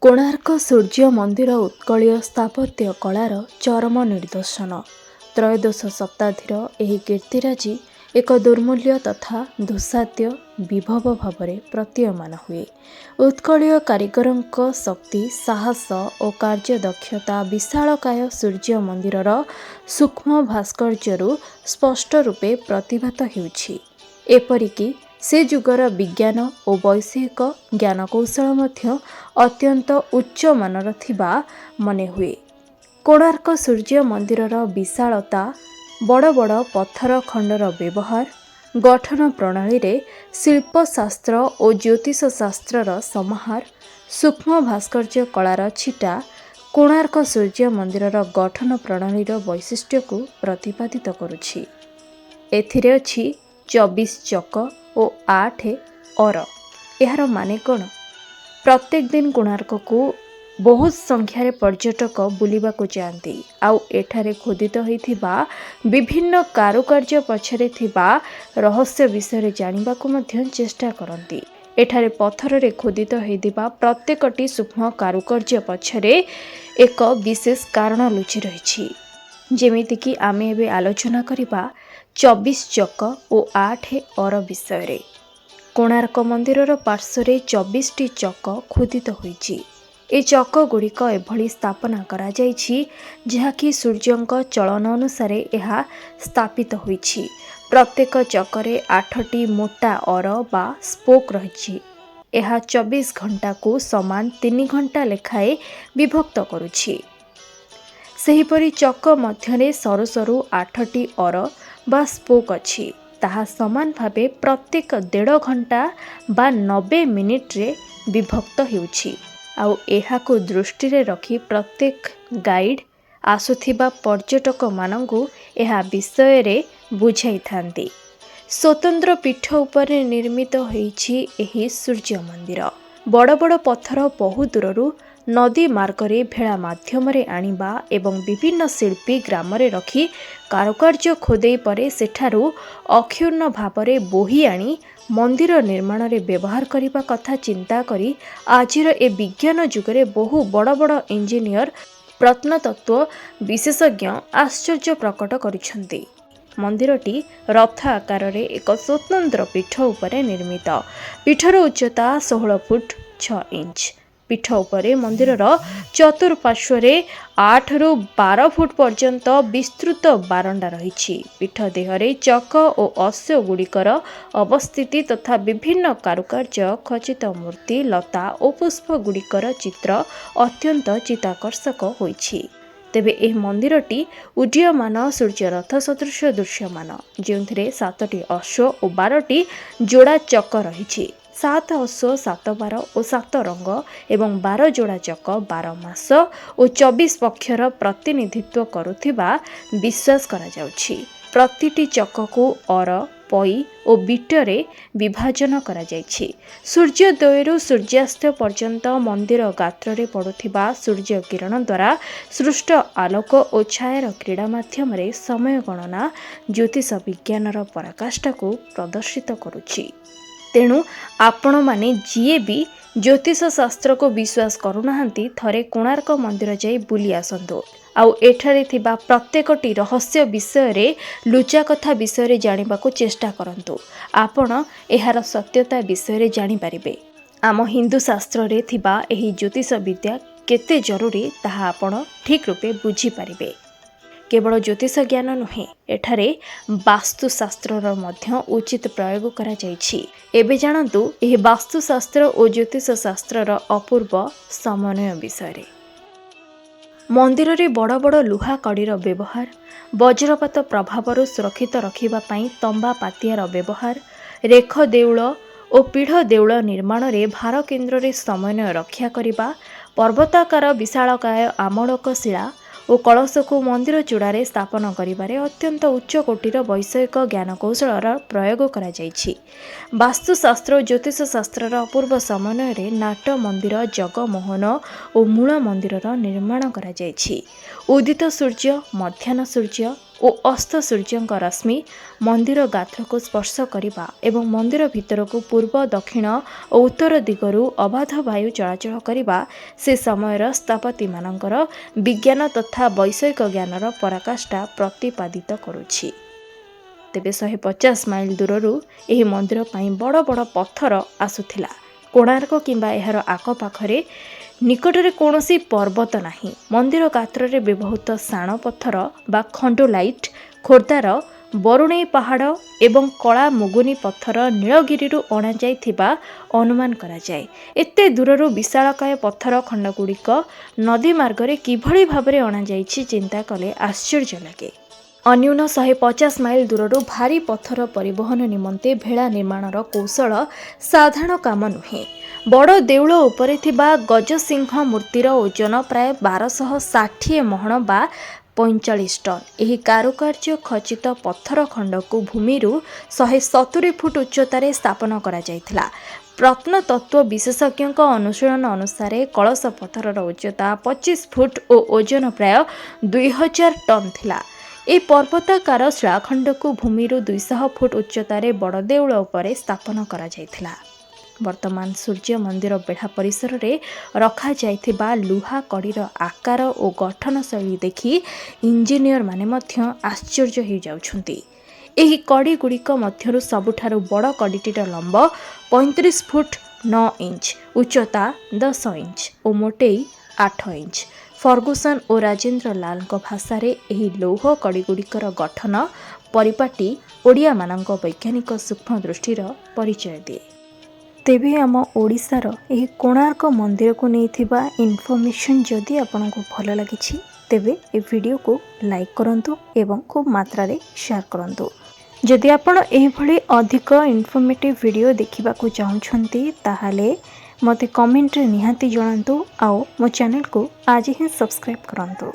କୋଣାର୍କ ସୂର୍ଯ୍ୟ ମନ୍ଦିର ଉତ୍କଳୀୟ ସ୍ଥାପତ୍ୟ କଳାର ଚରମ ନିଦର୍ଶନ। ତ୍ରୟୋଦଶ ଶତାବ୍ଦୀର ଏହି କୀର୍ତ୍ତିରାଜି ଏକ ଦୁର୍ମୂଲ୍ୟ ତଥା ଦୁଃସାଧ୍ୟ ବିଭବ ଭାବରେ ପ୍ରତୀୟମାନ ହୁଏ। ଉତ୍କଳୀୟ କାରିଗରଙ୍କ ଶକ୍ତି, ସାହସ ଓ କାର୍ଯ୍ୟଦକ୍ଷତା ବିଶାଳକାୟ ସୂର୍ଯ୍ୟ ମନ୍ଦିରର ସୂକ୍ଷ୍ମ ଭାସ୍କର୍ଯ୍ୟରୁ ସ୍ପଷ୍ଟ ରୂପେ ପ୍ରତିଭାତ ହେଉଛି। ଏପରିକି ସେ ଯୁଗର ବିଜ୍ଞାନ ଓ ବୈଷୟିକ ଜ୍ଞାନକୌଶଳ ମଧ୍ୟ ଅତ୍ୟନ୍ତ ଉଚ୍ଚମାନର ଥିବା ମନେହୁଏ। କୋଣାର୍କ ସୂର୍ଯ୍ୟ ମନ୍ଦିରର ବିଶାଳତା, ବଡ଼ ବଡ଼ ପଥର ଖଣ୍ଡର ବ୍ୟବହାର, ଗଠନ ପ୍ରଣାଳୀରେ ଶିଳ୍ପଶାସ୍ତ୍ର ଓ ଜ୍ୟୋତିଷ ଶାସ୍ତ୍ରର ସମାହାର, ସୂକ୍ଷ୍ମ ଭାସ୍କର୍ଯ୍ୟ କଳାର ଛିଟା କୋଣାର୍କ ସୂର୍ଯ୍ୟ ମନ୍ଦିରର ଗଠନ ପ୍ରଣାଳୀର ବୈଶିଷ୍ଟ୍ୟକୁ ପ୍ରତିପାଦିତ କରୁଛି। ଏଥିରେ ଅଛି 24 ଚକ ଓ 8 ଅର। ଏହାର ମାନେ କ'ଣ? ପ୍ରତ୍ୟେକ ଦିନ କୋଣାର୍କକୁ ବହୁତ ସଂଖ୍ୟାରେ ପର୍ଯ୍ୟଟକ ବୁଲିବାକୁ ଯାଆନ୍ତି ଆଉ ଏଠାରେ ଖୋଦିତ ହୋଇଥିବା ବିଭିନ୍ନ କାରୁକାର୍ଯ୍ୟ ପଛରେ ଥିବା ରହସ୍ୟ ବିଷୟରେ ଜାଣିବାକୁ ମଧ୍ୟ ଚେଷ୍ଟା କରନ୍ତି। ଏଠାରେ ପଥରରେ ଖୋଦିତ ହୋଇଥିବା ପ୍ରତ୍ୟେକଟି ସୂକ୍ଷ୍ମ କାରୁକାର୍ଯ୍ୟ ପଛରେ ଏକ ବିଶେଷ କାରଣ ଲୁଚି ରହିଛି। ଯେମିତିକି ଆମେ ଏବେ ଆଲୋଚନା କରିବା 24 ଚକ ଓ 8 ଅର ବିଷୟରେ। କୋଣାର୍କ ମନ୍ଦିରର ପାର୍ଶ୍ୱରେ 24ଟି ଚକ ଖୋଦିତ ହୋଇଛି। ଏ ଚକ ଗୁଡ଼ିକ ଏଭଳି ସ୍ଥାପନା କରାଯାଇଛି ଯାହାକି ସୂର୍ଯ୍ୟଙ୍କ ଚଳନ ଅନୁସାରେ ଏହା ସ୍ଥାପିତ ହୋଇଛି। ପ୍ରତ୍ୟେକ ଚକରେ 8ଟି ମୋଟା ଅର ବା ସ୍ପୋକ୍ ରହିଛି। ଏହା 24 ଘଣ୍ଟାକୁ ସମାନ 3 ଘଣ୍ଟା ଲେଖାଏଁ ବିଭକ୍ତ କରୁଛି। ସେହିପରି ଚକ ମଧ୍ୟରେ ସରୁ ସରୁ 8ଟି ଅର ବା ସ୍ପୋକ୍ ଅଛି। ତାହା ସମାନ ଭାବେ ପ୍ରତ୍ୟେକ 1.5 ଘଣ୍ଟା ବା 90 ମିନିଟରେ ବିଭକ୍ତ ହେଉଛି। ଆଉ ଏହାକୁ ଦୃଷ୍ଟିରେ ରଖି ପ୍ରତ୍ୟେକ ଗାଇଡ୍ ଆସୁଥିବା ପର୍ଯ୍ୟଟକମାନଙ୍କୁ ଏହା ବିଷୟରେ ବୁଝାଇଥାନ୍ତି। ସ୍ୱତନ୍ତ୍ର ପୀଠ ଉପରେ ନିର୍ମିତ ହୋଇଛି ଏହି ସୂର୍ଯ୍ୟ ମନ୍ଦିର। ବଡ଼ ବଡ଼ ପଥର ବହୁ ଦୂରରୁ ନଦୀ ମାର୍ଗରେ ଭେଳା ମାଧ୍ୟମରେ ଆଣିବା ଏବଂ ବିଭିନ୍ନ ଶିଳ୍ପୀ ଗ୍ରାମରେ ରଖି କାରୁକାର୍ଯ୍ୟ ଖୋଦେଇ ପରେ ସେଠାରୁ ଅକ୍ଷୁର୍ଣ୍ଣ ଭାବରେ ବୋହି ଆଣି ମନ୍ଦିର ନିର୍ମାଣରେ ବ୍ୟବହାର କରିବା କଥା ଚିନ୍ତା କରି ଆଜିର ଏ ବିଜ୍ଞାନ ଯୁଗରେ ବହୁ ବଡ଼ ବଡ଼ ଇଞ୍ଜିନିୟର, ପ୍ରତ୍ନତତ୍ତ୍ୱ ବିଶେଷଜ୍ଞ ଆଶ୍ଚର୍ଯ୍ୟ ପ୍ରକଟ କରିଛନ୍ତି। ମନ୍ଦିରଟି ରଥ ଆକାରରେ ଏକ ସ୍ୱତନ୍ତ୍ର ପୀଠ ଉପରେ ନିର୍ମିତ। ପୀଠର ଉଚ୍ଚତା 16 ଫୁଟ 6 ଇଞ୍ଚ। ପୀଠ ଉପରେ ମନ୍ଦିରର ଚତୁଃପାର୍ଶ୍ୱରେ 8ରୁ 12 ଫୁଟ ପର୍ଯ୍ୟନ୍ତ ବିସ୍ତୃତ ବାରଣ୍ଡା ରହିଛି। ପୀଠ ଦେହରେ ଚକ ଓ ଅଶ୍ଵ ଗୁଡ଼ିକର ଅବସ୍ଥିତି ତଥା ବିଭିନ୍ନ କାରୁକାର୍ଯ୍ୟ, ଖଚିତ ମୂର୍ତ୍ତି, ଲତା ଓ ପୁଷ୍ପ ଗୁଡ଼ିକର ଚିତ୍ର ଅତ୍ୟନ୍ତ ଚିତ୍ତାକର୍ଷକ ହୋଇଛି। ତେବେ ଏହି ମନ୍ଦିରଟି ଉଡ୍ଡୀୟମାନ ସୂର୍ଯ୍ୟରଥ ସଦୃଶ ଦୃଶ୍ୟମାନ, ଯେଉଁଥିରେ 7ଟି ଅଶ୍ଵ ଓ 12ଟି ଯୋଡ଼ା ଚକ ରହିଛି। 7 ଅଶ୍ଵ 7 ବାର ଓ 7 ରଙ୍ଗ ଏବଂ 12 ଯୋଡ଼ା ଚକ 12 ମାସ ଓ 24 ପକ୍ଷର ପ୍ରତିନିଧିତ୍ୱ କରୁଥିବା ବିଶ୍ୱାସ କରାଯାଉଛି। ପ୍ରତିଟି ଚକକୁ ଅର, ପଇ ଓ ବିଟରେ ବିଭାଜନ କରାଯାଇଛି। ସୂର୍ଯ୍ୟୋଦୟରୁ ସୂର୍ଯ୍ୟାସ୍ତ ପର୍ଯ୍ୟନ୍ତ ମନ୍ଦିର ଗାତ୍ରରେ ପଡ଼ୁଥିବା ସୂର୍ଯ୍ୟ କିରଣ ଦ୍ୱାରା ସୃଷ୍ଟ ଆଲୋକ ଓ ଛାୟାର କ୍ରୀଡ଼ା ମାଧ୍ୟମରେ ସମୟ ଗଣନା, ଜ୍ୟୋତିଷ ବିଜ୍ଞାନର ପରାକାଷ୍ଠାକୁ ପ୍ରଦର୍ଶିତ କରୁଛି। ତେଣୁ ଆପଣମାନେ ଯିଏ ବି ଜ୍ୟୋତିଷ ଶାସ୍ତ୍ରକୁ ବିଶ୍ୱାସ କରୁନାହାନ୍ତି, ଥରେ କୋଣାର୍କ ମନ୍ଦିର ଯାଇ ବୁଲି ଆସନ୍ତୁ ଆଉ ଏଠାରେ ଥିବା ପ୍ରତ୍ୟେକଟି ରହସ୍ୟ ବିଷୟରେ, ଲୁଚା କଥା ବିଷୟରେ ଜାଣିବାକୁ ଚେଷ୍ଟା କରନ୍ତୁ। ଆପଣ ଏହାର ସତ୍ୟତା ବିଷୟରେ ଜାଣିପାରିବେ। ଆମ ହିନ୍ଦୁ ଶାସ୍ତ୍ରରେ ଥିବା ଏହି ଜ୍ୟୋତିଷ ବିଦ୍ୟା କେତେ ଜରୁରୀ ତାହା ଆପଣ ଠିକ୍ ରୂପେ ବୁଝିପାରିବେ। କେବଳ ଜ୍ୟୋତିଷ ଜ୍ଞାନ ନୁହେଁ, ଏଠାରେ ବାସ୍ତୁଶାସ୍ତ୍ରର ମଧ୍ୟ ଉଚିତ ପ୍ରୟୋଗ କରାଯାଇଛି। ଏବେ ଜାଣନ୍ତୁ ଏହି ବାସ୍ତୁଶାସ୍ତ୍ର ଓ ଜ୍ୟୋତିଷ ଶାସ୍ତ୍ରର ଅପୂର୍ବ ସମନ୍ୱୟ ବିଷୟରେ। ମନ୍ଦିରରେ ବଡ଼ ବଡ଼ ଲୁହା କଡ଼ିର ବ୍ୟବହାର, ବଜ୍ରପାତ ପ୍ରଭାବରୁ ସୁରକ୍ଷିତ ରଖିବା ପାଇଁ ତମ୍ବା ପାତିଆର ବ୍ୟବହାର, ରେଖ ଦେଉଳ ଓ ପୀଢ଼ ଦେଉଳ ନିର୍ମାଣରେ ଭାର କେନ୍ଦ୍ରରେ ସମନ୍ୱୟ ରକ୍ଷା କରିବା, ପର୍ବତାକାର ବିଶାଳକାୟ ଆମୋଳକ ଶିଳା ଓ କଳସକୁ ମନ୍ଦିର ଚୂଡ଼ାରେ ସ୍ଥାପନ କରିବାରେ ଅତ୍ୟନ୍ତ ଉଚ୍ଚ କୋଟିର ବୈଷୟିକ ଜ୍ଞାନକୌଶଳର ପ୍ରୟୋଗ କରାଯାଇଛି। ବାସ୍ତୁଶାସ୍ତ୍ର ଓ ଜ୍ୟୋତିଷ ଶାସ୍ତ୍ରର ଅପୂର୍ବ ସମନ୍ୱୟରେ ନାଟ ମନ୍ଦିର, ଜଗମୋହନ ଓ ମୂଳ ମନ୍ଦିରର ନିର୍ମାଣ କରାଯାଇଛି। ଉଦିତ ସୂର୍ଯ୍ୟ, ମଧ୍ୟାହ୍ନ ସୂର୍ଯ୍ୟ ଓ ଅସ୍ତ ସୂର୍ଯ୍ୟଙ୍କ ରଶ୍ମି ମନ୍ଦିର ଗାତ୍ରକୁ ସ୍ପର୍ଶ କରିବା ଏବଂ ମନ୍ଦିର ଭିତରକୁ ପୂର୍ବ ଦକ୍ଷିଣ ଓ ଉତ୍ତର ଦିଗରୁ ଅବାଧ ବାୟୁ ଚଳାଚଳ କରିବା ସେ ସମୟର ସ୍ଥପତିମାନଙ୍କର ବିଜ୍ଞାନ ତଥା ବୈଷୟିକ ଜ୍ଞାନର ପରାକାଷ୍ଠା ପ୍ରତିପାଦିତ କରୁଛି। ତେବେ 150 ମାଇଲ ଦୂରରୁ ଏହି ମନ୍ଦିର ପାଇଁ ବଡ଼ ବଡ଼ ପଥର ଆସୁଥିଲା। କୋଣାର୍କ କିମ୍ବା ଏହାର ଆଖପାଖରେ ନିକଟରେ କୌଣସି ପର୍ବତ ନାହିଁ। ମନ୍ଦିର ଗାତ୍ରରେ ବ୍ୟବହୃତ ଶାଣ ପଥର ବା ଖଣ୍ଡୋଲାଇଟ୍ ଖୋର୍ଦ୍ଧାର ବରୁଣେଇ ପାହାଡ଼ ଏବଂ କଳା ମୁଗୁନି ପଥର ନୀଳଗିରିରୁ ଅଣାଯାଇଥିବା ଅନୁମାନ କରାଯାଏ। ଏତେ ଦୂରରୁ ବିଶାଳକାୟ ପଥର ଖଣ୍ଡଗୁଡ଼ିକ ନଦୀ ମାର୍ଗରେ କିଭଳି ଭାବରେ ଅଣାଯାଇଛି ଚିନ୍ତା କଲେ ଆଶ୍ଚର୍ଯ୍ୟ ଲାଗେ। ଅନ୍ୟୁନ 150 ମାଇଲ ଦୂରରୁ ଭାରୀ ପଥର ପରିବହନ ନିମନ୍ତେ ଭେଳା ନିର୍ମାଣର କୌଶଳ ସାଧାରଣ କାମ ନୁହେଁ। ବଡ଼ ଦେଉଳ ଉପରେ ଥିବା ଗଜସିଂହ ମୂର୍ତ୍ତିର ଓଜନ ପ୍ରାୟ 1260 ମହଣ ବା 45 ଟନ୍। ଏହି କାରୁକାର୍ଯ୍ୟ ଖଚିତ ପଥର ଖଣ୍ଡକୁ ଭୂମିରୁ 170 ଫୁଟ ଉଚ୍ଚତାରେ ସ୍ଥାପନ କରାଯାଇଥିଲା। ପ୍ରତ୍ନତତ୍ତ୍ୱ ବିଶେଷଜ୍ଞଙ୍କ ଅନୁଶୀଳନ ଅନୁସାରେ କଳସ ପଥରର ଉଚ୍ଚତା 25 ଫୁଟ ଓ ଓଜନ ପ୍ରାୟ 2000 ଟନ୍ ଥିଲା। ଏହି ପର୍ବତାକାର ଶିଳାଖଣ୍ଡକୁ ଭୂମିରୁ 200 ଫୁଟ ଉଚ୍ଚତାରେ ବଡ଼ ଦେଉଳ ଉପରେ ସ୍ଥାପନ କରାଯାଇଥିଲା। ବର୍ତ୍ତମାନ ସୂର୍ଯ୍ୟ ମନ୍ଦିର ବେଢ଼ା ପରିସରରେ ରଖାଯାଇଥିବା ଲୁହା କଡ଼ିର ଆକାର ଓ ଗଠନ ଶୈଳୀ ଦେଖି ଇଞ୍ଜିନିୟରମାନେ ମଧ୍ୟ ଆଶ୍ଚର୍ଯ୍ୟ ହୋଇଯାଉଛନ୍ତି। ଏହି କଡ଼ିଗୁଡ଼ିକ ମଧ୍ୟରୁ ସବୁଠାରୁ ବଡ଼ କଡ଼ିଟିର ଲମ୍ବ 35 ଫୁଟ 9 ଇଞ୍ଚ, ଉଚ୍ଚତା 10 ଇଞ୍ଚ ଓ ମୋଟେଇ 8 ଇଞ୍ଚ। ଫର୍ଗୁସନ୍ ଓ ରାଜେନ୍ଦ୍ର ଲାଲଙ୍କ ଭାଷାରେ ଏହି ଲୌହ କଡ଼ିଗୁଡ଼ିକର ଗଠନ ପରିପାଟି ଓଡ଼ିଆମାନଙ୍କ ବୈଜ୍ଞାନିକ ସୂକ୍ଷ୍ମ ଦୃଷ୍ଟିର ପରିଚୟ ଦିଏ। ତେବେ ଆମ ଓଡ଼ିଶାର ଏହି କୋଣାର୍କ ମନ୍ଦିରକୁ ନେଇଥିବା ଇନଫର୍ମେସନ୍ ଯଦି ଆପଣଙ୍କୁ ଭଲ ଲାଗିଛି ତେବେ ଏ ଭିଡ଼ିଓକୁ ଲାଇକ୍ କରନ୍ତୁ ଏବଂ ଖୁବ ମାତ୍ରାରେ ସେୟାର କରନ୍ତୁ। ଯଦି ଆପଣ ଏହିଭଳି ଅଧିକ ଇନଫର୍ମେଟିଭ୍ ଭିଡ଼ିଓ ଦେଖିବାକୁ ଚାହୁଁଛନ୍ତି ତାହେଲେ ମୋତେ କମେଣ୍ଟରେ ନିହାତି ଜଣାନ୍ତୁ ଆଉ ମୋ ଚ୍ୟାନେଲକୁ ଆଜି ହିଁ ସବସ୍କ୍ରାଇବ୍ କରନ୍ତୁ।